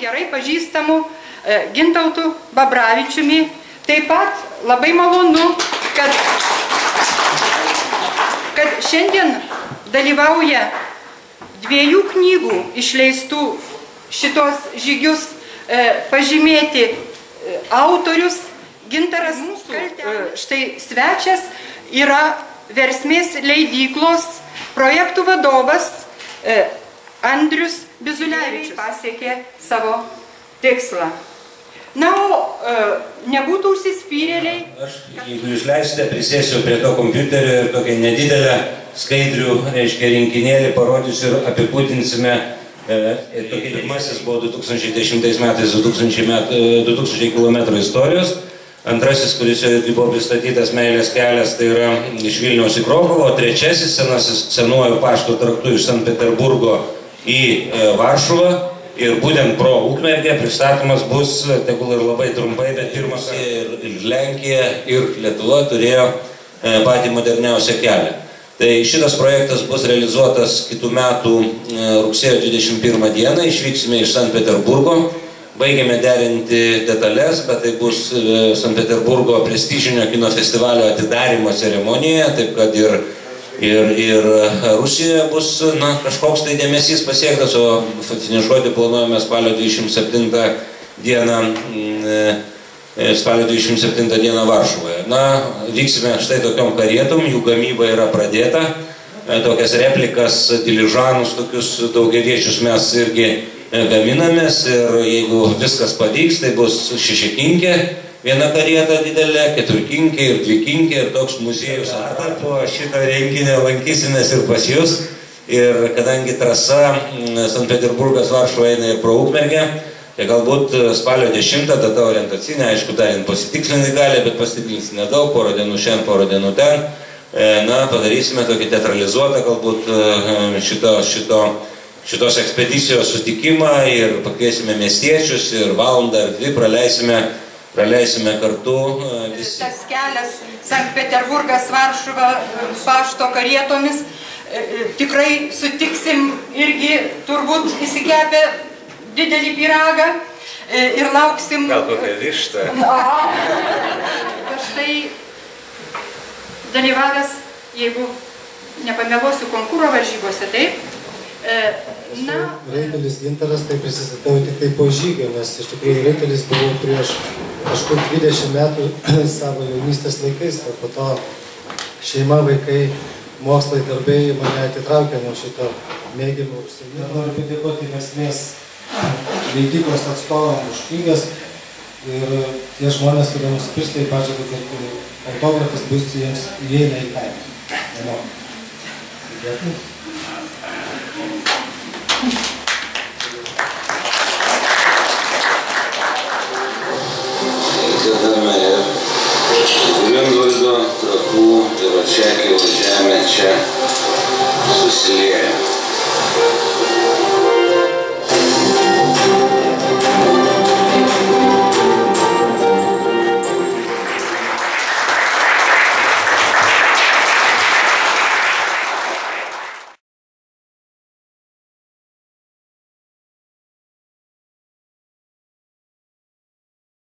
gerai pažįstamu Gintautu Babravičiumi. Taip pat labai malonu, kad šiandien dalyvauja 2 knygų išleistų šitos žygius pažymėti autorius Gintaras Mūsų. Štai svečias yra Versmės leidyklos projektų vadovas Andrius Bizulevičius. Pasiekė savo tikslą. Na, o nebūtų užsispyrėliai. Aš, jeigu jūs leisite, prisėsiu prie to kompiuterio ir tokią nedidelę skaidrių, reiškia, rinkinėlį parodysiu ir apibūdinsime. Tokia pirmasis buvo 2010 metais 2000 km istorijos. Antrasis, kuris jau buvo pristatytas Meilės kelias, tai yra iš Vilniaus į Krokuvą. O trečiasis senuoju pašto traktu iš Sankt Peterburgo į Varšuvą. Ir būtent pro Ukmergę pristatomas bus, tegul ir labai trumpai, bet pirmas ir Lenkija, ir Lietuva turėjo patį moderniausią kelią. Tai šitas projektas bus realizuotas kitų metų rugsėjo 21 dieną, išvyksime iš Sankt Peterburgo, baigėme derinti detalės, bet tai bus Sankt Peterburgo prestižinio kino festivalio atidarymo ceremonija, taip kad ir Rusijoje bus kažkoks tai dėmesys pasiektas, o finišuoti planuojame spalio 27 dieną Varšuvoje. Vyksime štai tokiom karietom, jų gamyba yra pradėta, tokias replikas, diližanus, tokius daugiaviečius mes irgi gaminamės ir jeigu viskas pavyks, tai bus 6-kinkė. Viena karieta didelė, 4-kinkė ir 2-kinkė ir toks muziejus. Po šito renginio lankysimės ir pas jūs. Ir kadangi trasa Sankt Peterburgas Varšuva eina ir pro Ukmergę, tai galbūt spalio 10 data orientacinė, aišku, dar pasitikslinti gali, bet pasitikslinti nedaug, porą dienų šiandien, porą dienų ten. Padarysime tokį teatralizuotą galbūt šitos ekspedicijos sutikimą ir pakviesime miestiečius ir valandą ar 2 praleisime kartu. Tas kelias Sankt Peterburgas Varšuva pašto karietomis, tikrai sutiksim irgi turbūt įsikepę didelį pyragą ir lauksim. Gal kokią vištą. Štai dalyvavęs, jeigu nepameluosiu, konkūro varžybose, taip? Reitelis Gintaras, tai prisistatau tik tai po žygio, nes iš tikrųjų reitelis buvau prieš kažkur 20 metų savo jaunystės laikais, o po to šeima, vaikai, mokslai, darbai mane atitraukė nuo šito mėgimo užsienio. Noriu padėkoti Versmės leidyklos atstovam už knygas ir tie žmonės, kurie nusipirks, tai pažadu, kad autografas bus jiems įeina į kainą. Dėkui. Gerbiami